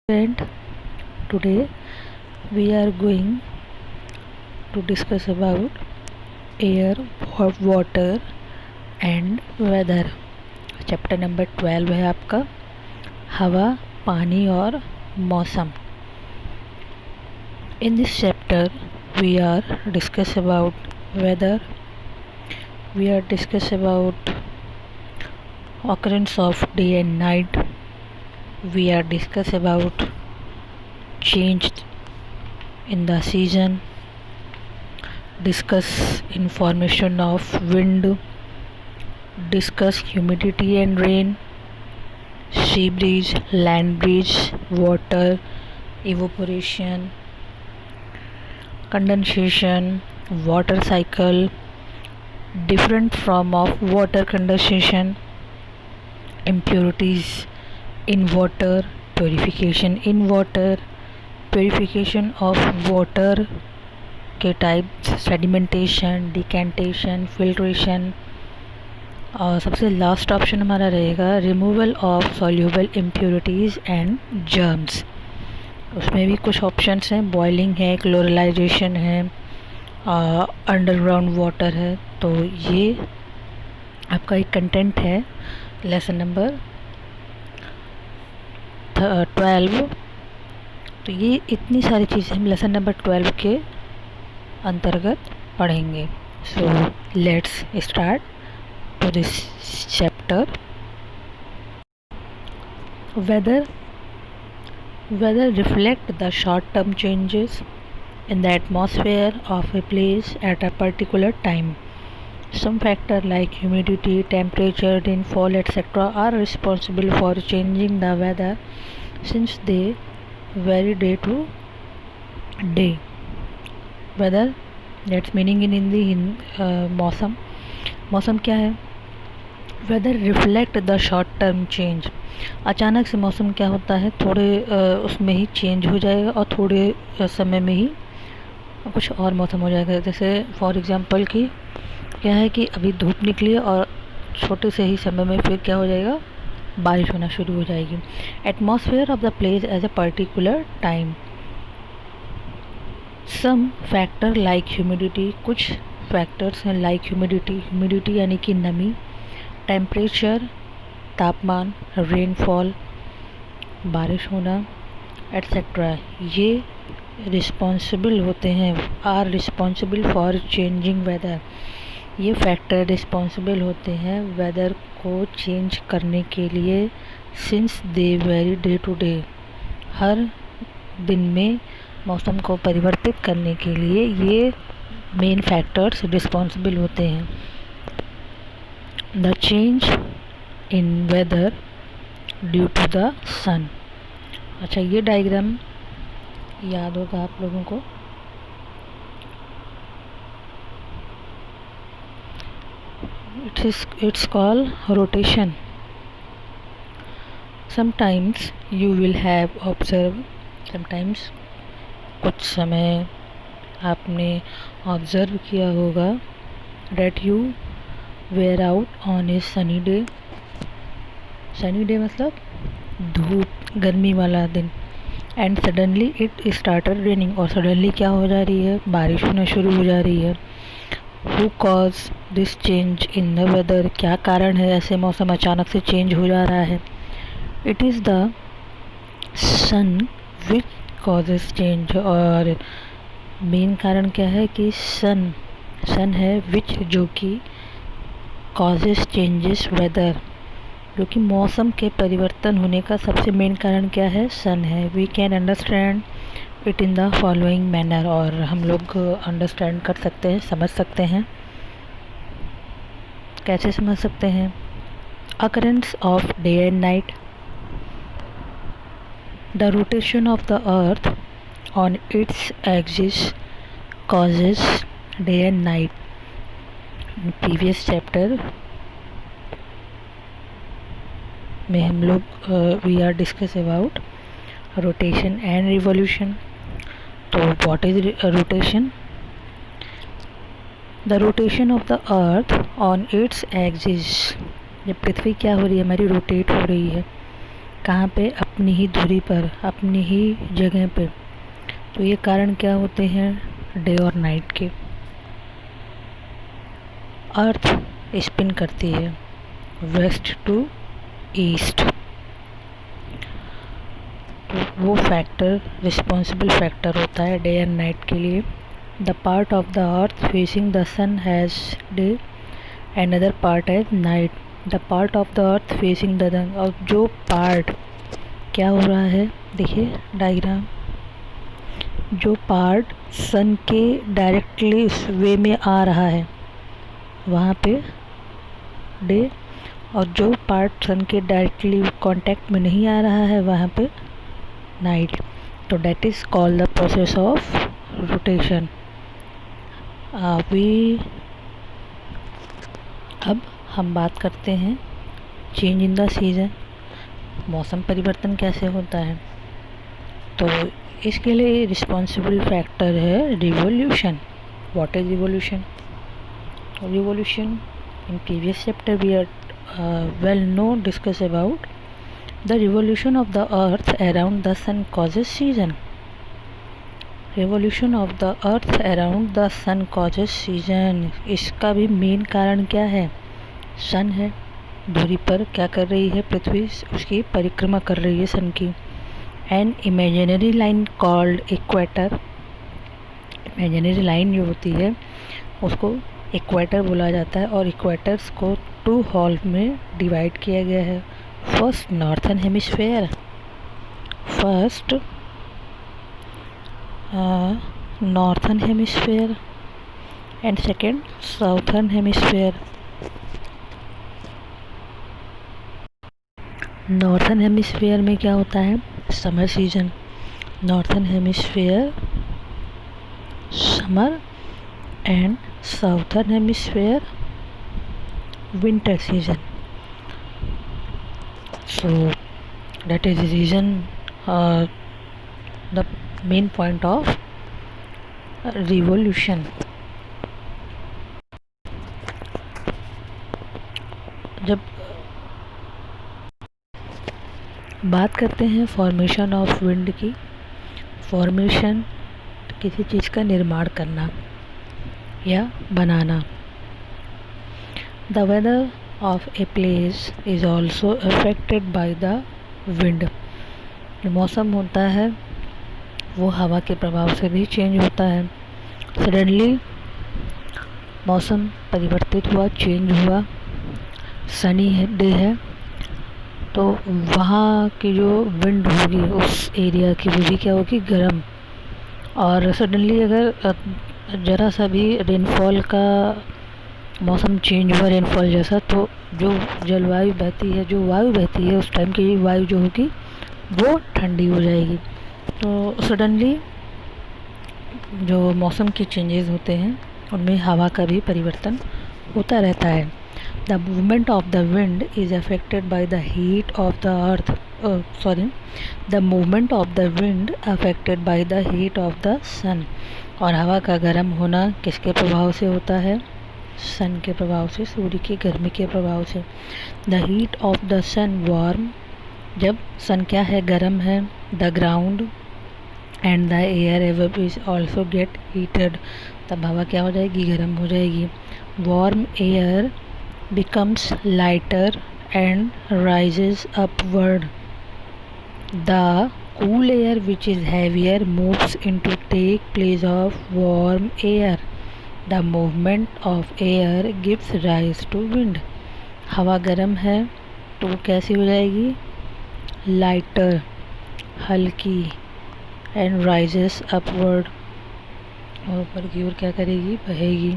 And today we are going to discuss about air, water and weather. Chapter number 12 है आपका हवा, पानी और मौसम. In this chapter we are discuss about weather. We are discuss about occurrence of day and night. We are discuss about change in the season, discuss information of wind, discuss humidity and rain, sea breeze, land breeze, water, evaporation, condensation, water cycle, different form of water condensation, impurities in water, purification in water, purification of water के types, sedimentation, decantation, filtration और सबसे last option हमारा रहेगा removal of soluble impurities and germs. उसमें भी कुछ options हैं, boiling है, क्लोरलाइजेशन है, अंडरग्राउंड वाटर है. तो ये आपका एक कंटेंट है लेसन नंबर 12. तो ये इतनी सारी चीज़ें हम लेसन नंबर 12 के अंतर्गत पढ़ेंगे. So let's start to this chapter. Weather reflect the short term changes in the atmosphere of a place at a particular time. Some factors like humidity, temperature, rainfall, etc. are responsible for changing the weather since they vary day to day. Weather, that's meaning in Hindi मौसम. मौसम क्या है? Weather reflect the short term change. अचानक से मौसम क्या होता है, थोड़े उसमें ही चेंज हो जाएगा और थोड़े समय में ही कुछ और मौसम हो जाएगा. जैसे फॉर एग्जांपल कि क्या है कि अभी धूप निकली है और छोटे से ही समय में फिर क्या हो जाएगा, बारिश होना शुरू हो जाएगी. Atmosphere of the place as a particular time. Some factor like humidity, कुछ फैक्टर्स हैं लाइक ह्यूमिडिटी यानी कि नमी, टेम्परेचर तापमान, रेनफॉल बारिश होना एट्सेट्रा, ये रिस्पॉन्सिबल होते हैं, are responsible for changing weather. ये फैक्टर रिस्पॉन्सिबल होते हैं वेदर को चेंज करने के लिए since they vary day to day. हर दिन में मौसम को परिवर्तित करने के लिए ये मेन फैक्टर्स रिस्पॉन्सिबल होते हैं. The change in weather due to the sun. अच्छा, ये डायग्राम याद होगा आप लोगों को. It's called rotation. Sometimes you will have observed, sometimes कुछ समय आपने ऑब्ज़र्व किया होगा that you were out on a sunny day. Sunny day मतलब धूप, गर्मी वाला दिन. And suddenly it started raining, और सडनली क्या हो जा रही है, बारिश होना शुरू हो जा रही है. Who cause this change in the weather. क्या कारण है ऐसे मौसम अचानक से चेंज हो जा रहा है. It is the sun which causes change. और मेन कारण क्या है कि सन है विच, जो कि कॉजेस चेंजेस वेदर, जो कि मौसम के परिवर्तन होने का सबसे मेन कारण क्या है, सन है. We can understand it in the following manner. और हम लोग अंडरस्टैंड कर सकते हैं, समझ सकते हैं. कैसे समझ सकते हैं? Occurrence of day and night. The rotation of the earth on its axis causes day and night. Previous chapter में हम लोग we are discuss about rotation and revolution. तो what is rotation? The rotation of the earth on its axis. जब पृथ्वी क्या हो रही है, हमारी रोटेट हो रही है, कहाँ पे, अपनी ही धुरी पर, अपनी ही जगह पे। तो ये कारण क्या होते हैं डे और नाइट के। अर्थ स्पिन करती है वेस्ट टू ईस्ट, तो वो फैक्टर रिस्पॉन्सिबल फैक्टर होता है डे एंड नाइट के लिए। The part of the earth facing the sun has day and other part has night. The part of the earth facing the sun, और जो part क्या हो रहा है देखिए डायग्राम, जो पार्ट सन के डायरेक्टली इस वे में आ रहा है वहाँ पे डे, और जो पार्ट सन के डायरेक्टली कांटेक्ट में नहीं आ रहा है वहाँ पे नाइट। तो that is called the process of rotation. अब हम बात करते हैं चेंज इन द सीज़न, मौसम परिवर्तन कैसे होता है। तो इसके लिए रिस्पॉन्सिबल फैक्टर है revolution. What is revolution? Revolution in previous chapter we are well known discuss about the revolution of the earth around the sun causes season. revolution of the earth around the sun causes season। इसका भी main कारण क्या है? Sun है, धुरी पर क्या कर रही है पृथ्वी, उसकी परिक्रमा कर रही है सन की। An imaginary line called equator, imaginary line जो होती है उसको इक्वेटर बोला जाता है, और इक्वेटर्स को 2 हॉल में डिवाइड किया गया है। First northern hemisphere, first northern hemisphere and second southern hemisphere. Northern hemisphere में क्या होता है? Summer season. Northern hemisphere summer and southern hemisphere winter season. So that is the reason, the main point of revolution. जब बात करते हैं formation of wind की, formation किसी चीज़ का निर्माण करना या बनाना। The weather of a place is also affected by the wind. जो मौसम होता है वो हवा के प्रभाव से भी चेंज होता है। सडनली मौसम परिवर्तित हुआ, चेंज हुआ, सनी डे है, तो वहाँ की जो विंड होगी उस एरिया की वो भी क्या होगी? गर्म। और सडनली अगर ज़रा सा भी रेनफॉल का मौसम चेंज हुआ, रेनफॉल जैसा, तो जो जलवायु बहती है, जो वायु बहती है उस टाइम की वायु जो होगी वो ठंडी हो जाएगी। तो सडनली जो मौसम के चेंजेस होते हैं उनमें हवा का भी परिवर्तन होता रहता है। The movement of the wind is affected by the heat of the earth, the movement of the wind affected by the heat of the sun. और हवा का गर्म होना किसके प्रभाव से होता है? सन के प्रभाव से, सूर्य की गर्मी के प्रभाव से। The heat of the sun warm, जब सन क्या है? गर्म है। The ground and the air ever is also get heated, तब हवा क्या हो जाएगी? गर्म हो जाएगी। Warm air becomes lighter and rises upward. The cool air which is heavier moves into take place of warm air. The movement of air gives rise to wind. हवा गर्म है तो वो कैसी हो जाएगी? लाइटर, हल्की, एंड राइजेस अपवर्ड, और ऊपर की ओर क्या करेगी? बहेगी।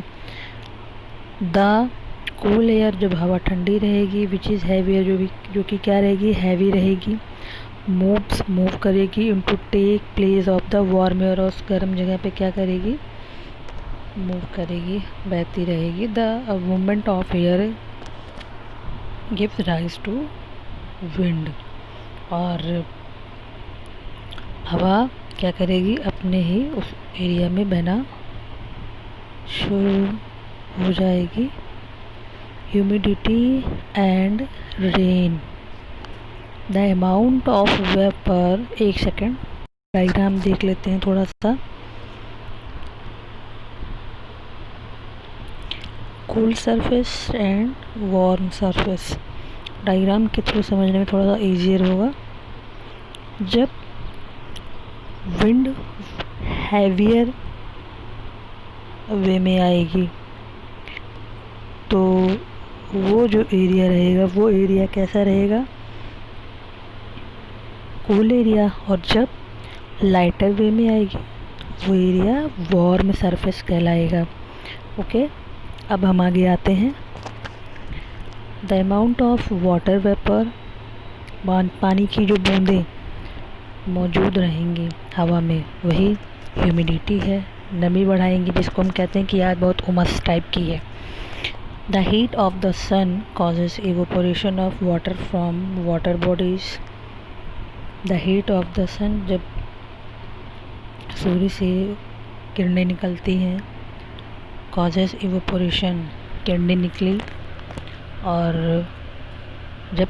द कूल एयर, जब हवा ठंडी रहेगी, विच इज़ हैवियर, जो कि क्या रहेगी? हैवी रहेगी। मूव करेगी into take place of the warm air, और उस गर्म जगह पे क्या करेगी? मूव करेगी, बहती रहेगी। The movement of air gives rise to wind, और हवा क्या करेगी? अपने ही उस एरिया में बहना शुरू हो जाएगी। Humidity and rain, the amount of vapour, एक सेकेंड डायग्राम देख लेते हैं थोड़ा सा। Cool surface and warm surface, diagram के थ्रू समझने में थोड़ा सा ईजियर होगा। जब विंड हैवियर वे में आएगी तो वो जो एरिया रहेगा वो एरिया कैसा रहेगा, कूल एरिया। और जब लाइटर वे में आएगी वो एरिया वार्म सरफेस कहलाएगा। ओके, अब हम आगे आते हैं। The amount of water vapour, पानी की जो बूंदें मौजूद रहेंगी हवा में वही ह्यूमिडिटी है, नमी बढ़ाएंगी, जिसको हम कहते हैं कि यार बहुत उमस टाइप की है। The heat of the sun causes evaporation of water from water bodies. The heat of the sun, जब सूर्य से किरणें निकलती हैं, कॉजेज इवोपोरेशन, किरणें निकली, और जब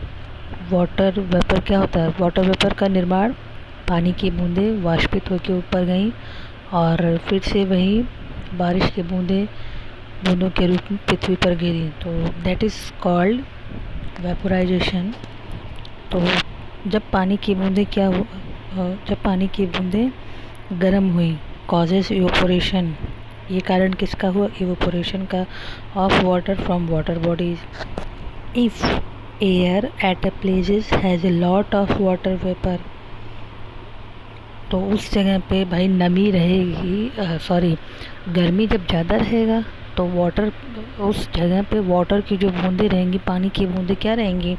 वाटर वेपर क्या होता है, वाटर वेपर का निर्माण, पानी की बूंदें वाष्पित होकर ऊपर गईं और फिर से वही बारिश की बूंदों के रूप में पृथ्वी पर गिरी, तो दैट इज़ कॉल्ड वेपोराइजेशन। तो जब पानी की बूंदें जब पानी की बूंदें गर्म हुई, कॉजेज इवोपोरेशन, ये कारण किसका हुआ, इवोपोरेशन का, of water from water bodies. If air at a places has a lot of water vapour, तो उस जगह पे भाई नमी रहेगी, गर्मी जब ज़्यादा रहेगा तो वाटर, उस जगह पे वाटर की जो बूंदें रहेंगी, पानी की बूंदें क्या रहेंगी,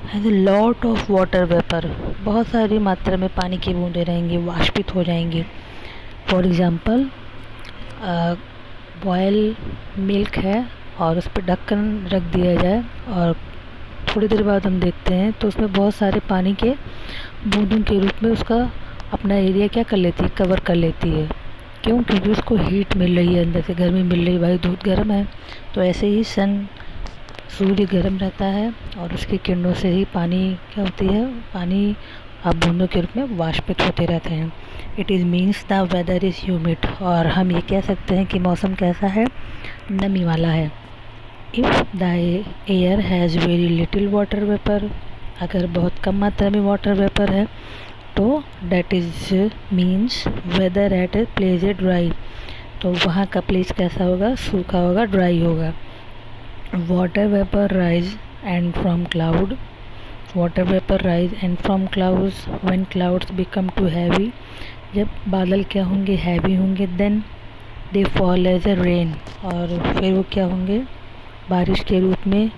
has a lot of water vapour, बहुत सारी मात्रा में पानी की बूंदें रहेंगी, वाष्पित हो जाएंगी। फॉर एग्ज़ाम्पल, बॉयल मिल्क है और उस पर ढक्कन रख दिया जाए और थोड़ी देर बाद हम देखते हैं तो उसमें बहुत सारे पानी के बूंदों के रूप में उसका अपना एरिया क्या कर लेती है, कवर कर लेती है। क्यों? क्योंकि उसको हीट मिल रही है, अंदर से गर्मी मिल रही है, भाई दूध गर्म है। तो ऐसे ही सूर्य गर्म रहता है और उसकी किरणों से ही पानी क्या होती है, पानी अब बूंदों के रूप में वाष्पित होते रहते हैं। It is means the weather is humid, और हम ये कह सकते हैं कि मौसम कैसा है, नमी वाला है। If the air has very little water vapour, अगर बहुत कम मात्रा में वाटर वेपर है तो that is means weather at a place a dry, तो वहाँ का प्लेस कैसा होगा, सूखा होगा, ड्राई होगा। Water vapour rise and from cloud, water vapour rise and from clouds, when clouds become too heavy, जब बादल क्या होंगे, हैवी होंगे, then they fall as a rain, और फिर वो क्या होंगे, बारिश के रूप में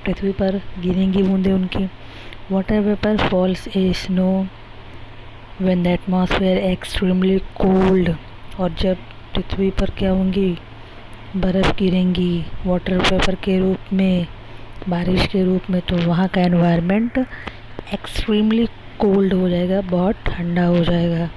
पृथ्वी पर गिरेंगी बूंदें उनकी। Water vapour falls a snow when the atmosphere extremely cold, और जब पृथ्वी पर क्या होंगी, बर्फ़ गिरेंगी वाटर वेपर के रूप में, बारिश के रूप में, तो वहाँ का एनवायरनमेंट एक्सट्रीमली कोल्ड हो जाएगा, बहुत ठंडा हो जाएगा।